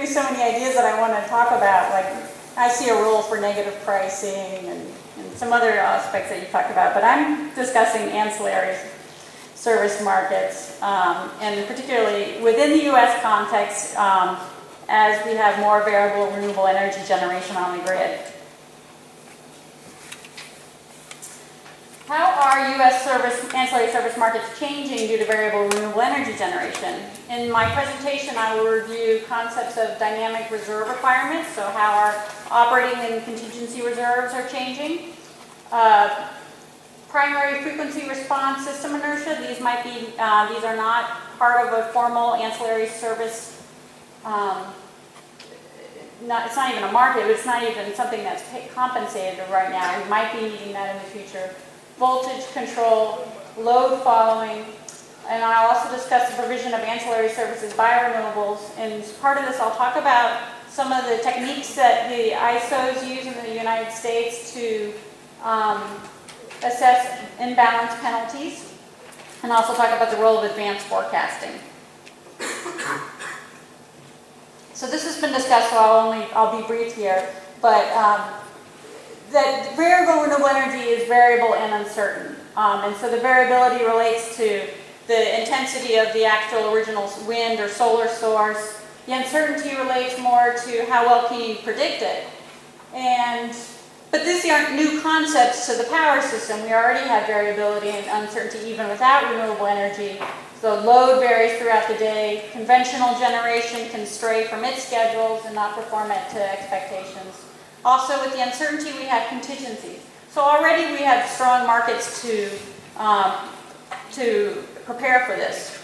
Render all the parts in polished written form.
me so many ideas that I want to talk about. Like, I see a role for negative pricing and some other aspects that you talked about, but I'm discussing ancillary service markets, and particularly within the U.S. context, as we have more variable renewable energy generation on the grid. How are U.S. ancillary service markets changing due to variable renewable energy generation? In my presentation, I will review concepts of dynamic reserve requirements, so how our operating and contingency reserves are changing. Primary frequency response system inertia, these are not part of a formal ancillary service, it's not even a market, it's not even something that's compensated right now. We might be needing that in the future. Voltage control, load following, and I'll also discuss the provision of ancillary services by renewables. And as part of this, I'll talk about some of the techniques that the ISOs use in the United States to assess imbalance penalties, and also talk about the role of advanced forecasting. So this has been discussed, so I'll be brief here, but that variable renewable energy is variable and uncertain. And so the variability relates to the intensity of the actual original wind or solar source. The uncertainty relates more to how well can you predict it. But these aren't new concepts to the power system. We already have variability and uncertainty even without renewable energy. So load varies throughout the day. Conventional generation can stray from its schedules and not perform it to expectations. Also, with the uncertainty, we have contingencies. So already we have strong markets to prepare for this.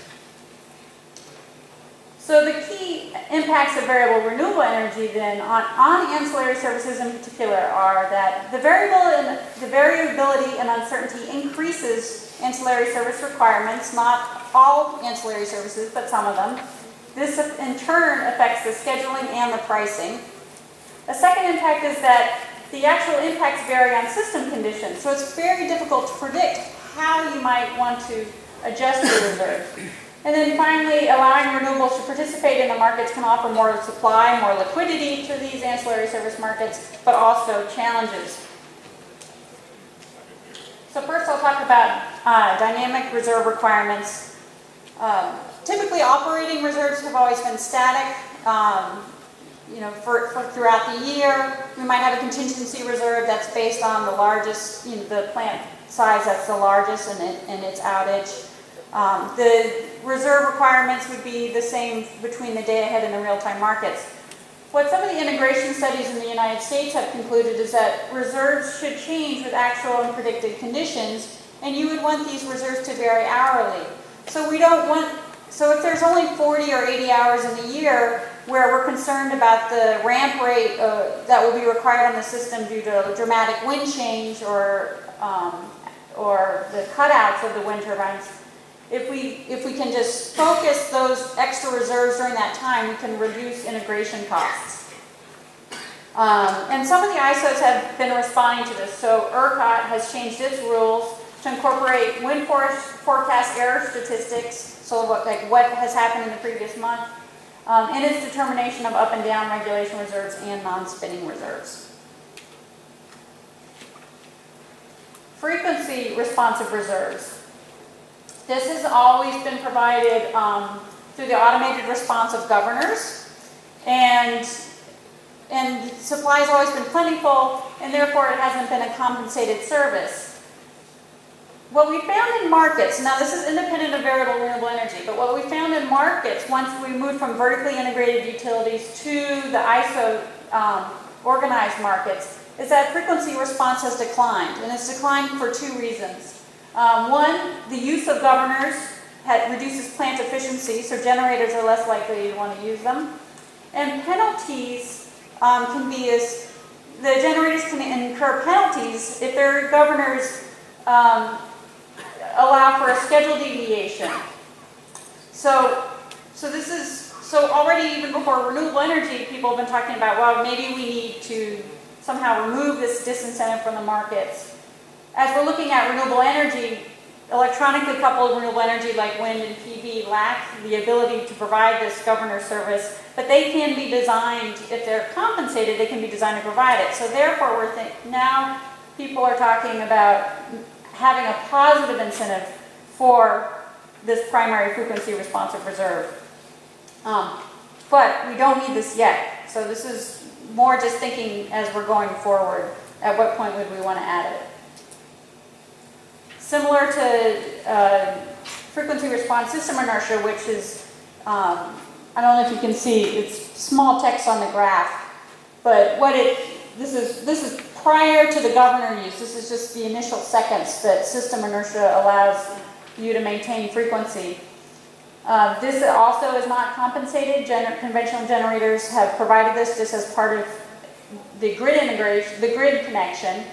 So the key impacts of variable renewable energy then on ancillary services in particular are that the variability and uncertainty increases ancillary service requirements, not all ancillary services, but some of them. This in turn affects the scheduling and the pricing. A second impact is that the actual impacts vary on system conditions, so it's very difficult to predict how you might want to adjust your reserve. And then finally, allowing renewables to participate in the markets can offer more supply, more liquidity to these ancillary service markets, but also challenges. So first I'll talk about dynamic reserve requirements. Typically operating reserves have always been static. For throughout the year, we might have a contingency reserve that's based on the largest, the plant size that's the largest and its outage. The reserve requirements would be the same between the day ahead and the real-time markets. What some of the integration studies in the United States have concluded is that reserves should change with actual and predicted conditions, and you would want these reserves to vary hourly. So if there's only 40 or 80 hours in the year where we're concerned about the ramp rate that will be required on the system due to dramatic wind change or the cutouts of the wind turbines, if we can just focus those extra reserves during that time, we can reduce integration costs. And some of the ISOs have been responding to this. So ERCOT has changed its rules to incorporate wind forecast error statistics, so what has happened in the previous month, in its determination of up and down regulation reserves and non-spinning reserves. Frequency responsive reserves. This has always been provided through the automated response of governors, and supply has always been plentiful, and therefore it hasn't been a compensated service. What we found in markets, now this is independent of variable renewable energy, but what we found in markets once we moved from vertically integrated utilities to the ISO organized markets is that frequency response has declined, and it's declined for two reasons. One, the use of governors reduces plant efficiency, so generators are less likely to want to use them. And penalties the generators can incur penalties if their governors allow for a schedule deviation. So already even before renewable energy, people have been talking about, well, maybe we need to somehow remove this disincentive from the markets. As we're looking at renewable energy, electronically coupled renewable energy like wind and PV lack the ability to provide this governor service, but they can be designed, if they're compensated, they can be designed to provide it. So therefore, now people are talking about having a positive incentive for this primary frequency responsive reserve. But we don't need this yet. So this is more just thinking as we're going forward, at what point would we want to add it? Similar to frequency response system inertia, which is, I don't know if you can see, it's small text on the graph, but this is prior to the governor use. This is just the initial seconds that system inertia allows you to maintain frequency. This also is not compensated. Conventional generators have provided this just as part of the grid integration, the grid connection,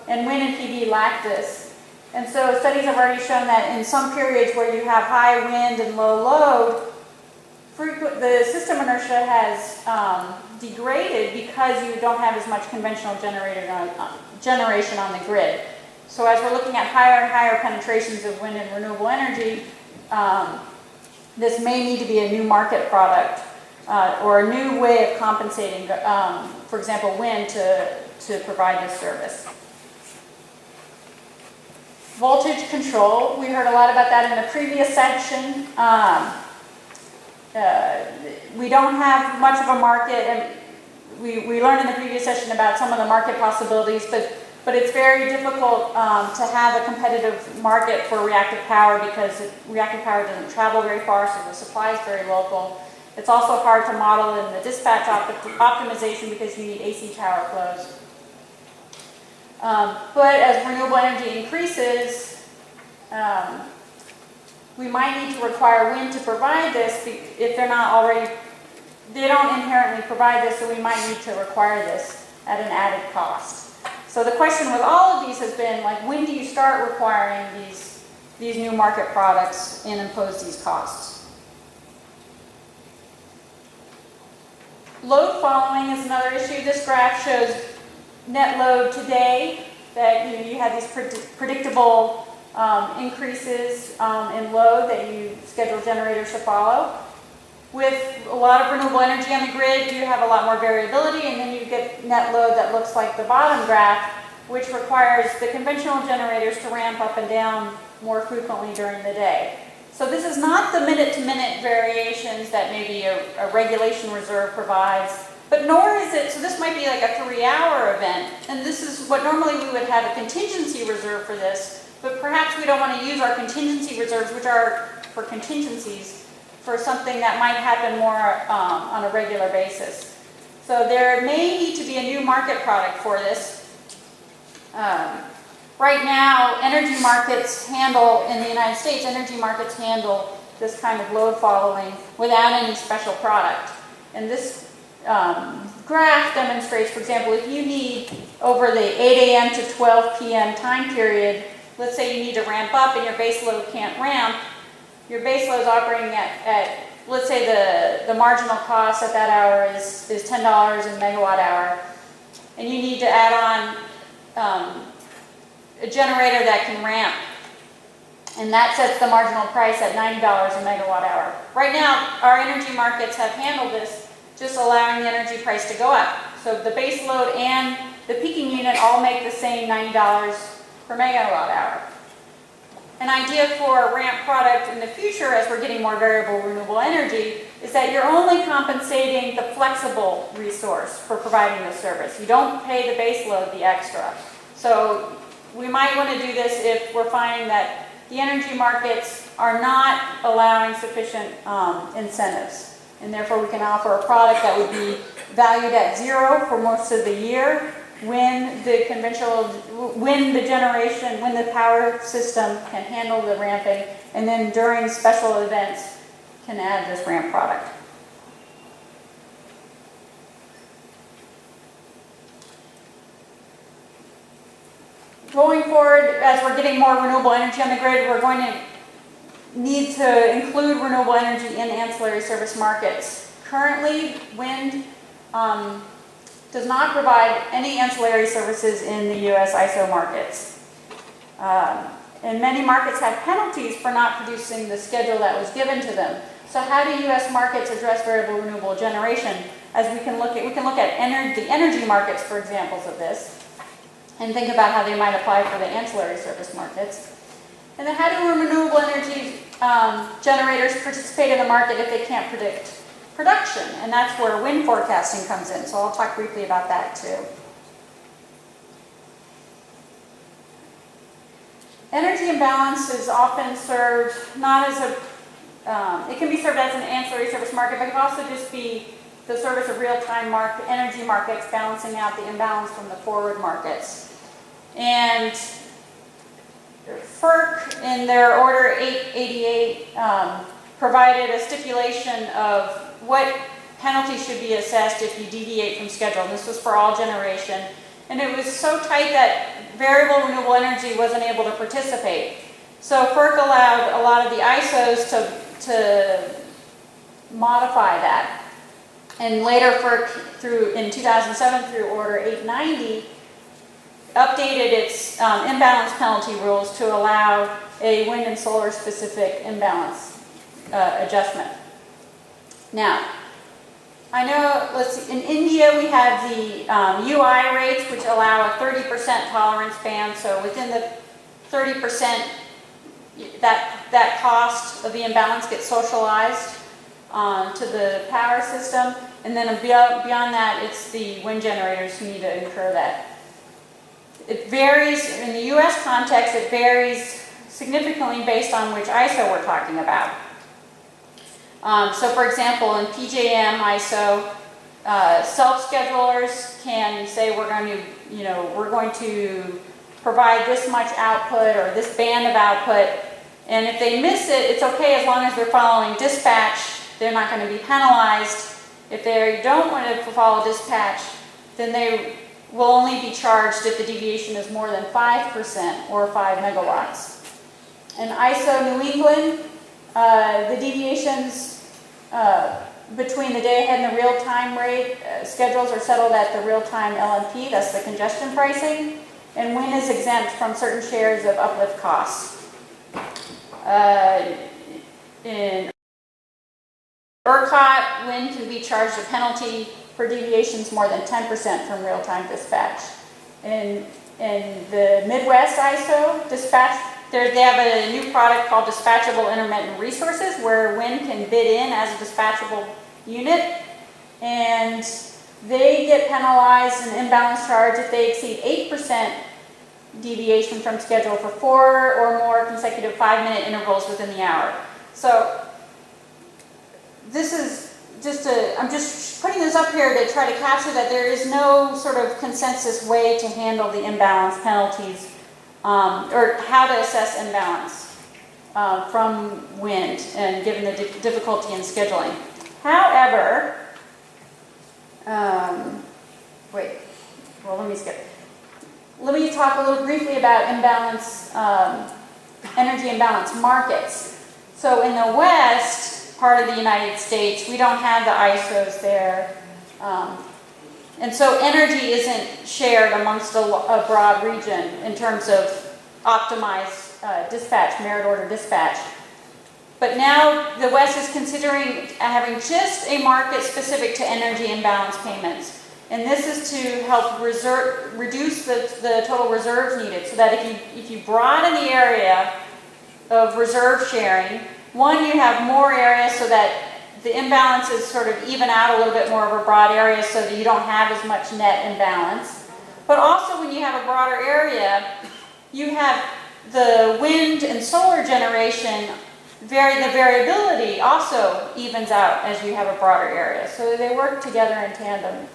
and wind and PV lack this. And so studies have already shown that in some periods where you have high wind and low load, the system inertia has degraded because you don't have as much conventional generation on the grid. So as we're looking at higher and higher penetrations of wind and renewable energy, this may need to be a new market product or a new way of compensating, for example, wind to provide this service. Voltage control, we heard a lot about that in the previous section. We don't have much of a market, and we learned in the previous session about some of the market possibilities, but it's very difficult to have a competitive market for reactive power because reactive power doesn't travel very far, so the supply is very local. It's also hard to model in the dispatch optimization because you need AC power flows. But as renewable energy increases, we might need to require wind to provide this if they're not already, they don't inherently provide this, so we might need to require this at an added cost. So the question with all of these has been, like, when do you start requiring these new market products and impose these costs? Load following is another issue. This graph shows net load today, that you have these predictable increases in load that you schedule generators to follow. With a lot of renewable energy on the grid, you have a lot more variability, and then you get net load that looks like the bottom graph, which requires the conventional generators to ramp up and down more frequently during the day. So this is not the minute-to-minute variations that maybe a regulation reserve provides, but nor is it, so this might be like a 3-hour event, and this is what normally we would have a contingency reserve for this, but perhaps we don't want to use our contingency reserves, which are for contingencies, for something that might happen more on a regular basis. So there may need to be a new market product for this. Right now, energy markets handle, in the United States, energy markets handle this kind of load following without any special product. And this graph demonstrates, for example, if you need over the 8 a.m. to 12 p.m. time period, let's say you need to ramp up and your base load can't ramp, your base load is operating at let's say the marginal cost at that hour is $10 a megawatt hour, and you need to add on a generator that can ramp, and that sets the marginal price at $90 a megawatt hour. Right now, our energy markets have handled this, just allowing the energy price to go up. So the base load and the peaking unit all make the same $90 per megawatt hour. An idea for a ramp product in the future, as we're getting more variable renewable energy, is that you're only compensating the flexible resource for providing the service. You don't pay the base load the extra. So we might want to do this if we're finding that the energy markets are not allowing sufficient incentives. And therefore we can offer a product that would be valued at zero for most of the year when the power system can handle the ramping, and then during special events can add this ramp product. Going forward, as we're getting more renewable energy on the grid, we're going to need to include renewable energy in ancillary service markets. Currently, wind does not provide any ancillary services in the U.S. ISO markets. And many markets have penalties for not producing the schedule that was given to them. So how do U.S. markets address variable renewable generation? As we can look at the energy markets for examples of this, and think about how they might apply for the ancillary service markets. And then how do renewable energy generators participate in the market if they can't predict production? And that's where wind forecasting comes in. So I'll talk briefly about that too. Energy imbalance is often served not as a, it can be served as an ancillary service market, but it can also just be the service of real-time energy markets balancing out the imbalance from the forward markets. And FERC, in their Order 888, provided a stipulation of what penalty should be assessed if you deviate from schedule. And this was for all generation. And it was so tight that variable renewable energy wasn't able to participate. So FERC allowed a lot of the ISOs to modify that. And later FERC, in 2007 through Order 890, updated its imbalance penalty rules to allow a wind and solar specific imbalance adjustment. Now, I know, let's see, in India we have the UI rates, which allow a 30% tolerance band. So within the 30%, that cost of the imbalance gets socialized to the power system. And then beyond that, it's the wind generators who need to incur that. It varies, in the US context, it varies significantly based on which ISO we're talking about. So for example, in PJM ISO, self-schedulers can say we're going to provide this much output or this band of output, and if they miss it, it's okay as long as they're following dispatch. They're not going to be penalized. If they don't want to follow dispatch, then they will only be charged if the deviation is more than 5% or 5 megawatts. In ISO New England, the deviations between the day-ahead and the real-time rate schedules are settled at the real-time LMP, that's the congestion pricing, and wind is exempt from certain shares of uplift costs. In ERCOT, wind can be charged a penalty for deviations more than 10% from real-time dispatch. In the Midwest ISO, they have a new product called dispatchable intermittent resources, where wind can bid in as a dispatchable unit, and they get penalized an imbalance charge if they exceed 8% deviation from schedule for 4 or more consecutive 5-minute intervals within the hour. So this is I'm just putting this up here to try to capture that there is no sort of consensus way to handle the imbalance penalties or how to assess imbalance from wind, and given the difficulty in scheduling. However, let me talk a little briefly about imbalance, energy imbalance markets. So in the West part of the United States, we don't have the ISOs there. And so energy isn't shared amongst a broad region in terms of optimized dispatch, merit order dispatch. But now the West is considering having just a market specific to energy imbalance payments. And this is to help reduce the total reserves needed, so that if you broaden the area of reserve sharing, one, you have more area so that the imbalances sort of even out a little bit more of a broad area so that you don't have as much net imbalance. But also when you have a broader area, you have the wind and solar generation, the variability also evens out as you have a broader area. So they work together in tandem.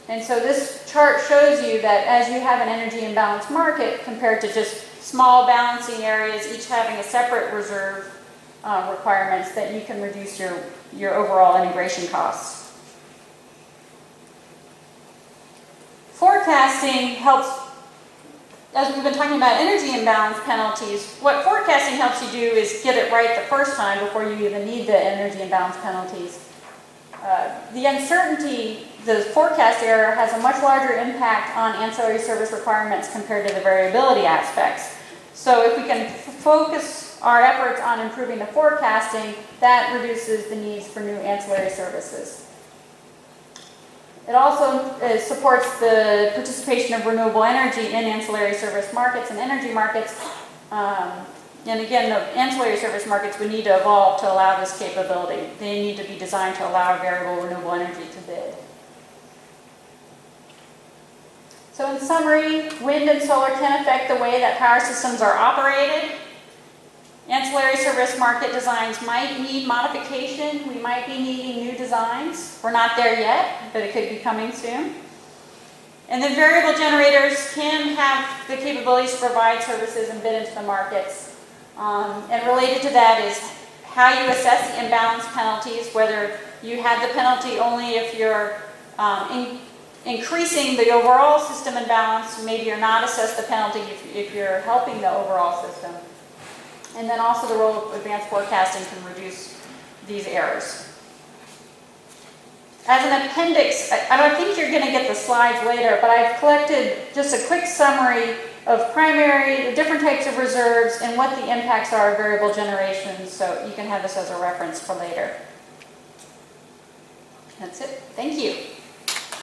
And so this chart shows you that as you have an energy imbalance market compared to just small balancing areas, each having a separate reserve requirements, that you can reduce your overall integration costs. Forecasting helps, as we've been talking about energy imbalance penalties, what forecasting helps you do is get it right the first time before you even need the energy imbalance penalties. The uncertainty, the forecast error, has a much larger impact on ancillary service requirements compared to the variability aspects. So if we can focus our efforts on improving the forecasting, that reduces the needs for new ancillary services. It also supports the participation of renewable energy in ancillary service markets and energy markets. And again, the ancillary service markets would need to evolve to allow this capability. They need to be designed to allow variable renewable energy to bid. So in summary, wind and solar can affect the way that power systems are operated. Ancillary service market designs might need modification. We might be needing new designs. We're not there yet, but it could be coming soon. And then variable generators can have the capabilities to provide services and bid into the markets. And related to that is how you assess the imbalance penalties, whether you have the penalty only if you're increasing the overall system imbalance, maybe you're not assessed the penalty if you're helping the overall system. And then also the role of advanced forecasting can reduce these errors. As an appendix, I don't think you're going to get the slides later, but I've collected just a quick summary of the different types of reserves and what the impacts are of variable generations, so you can have this as a reference for later. That's it. Thank you.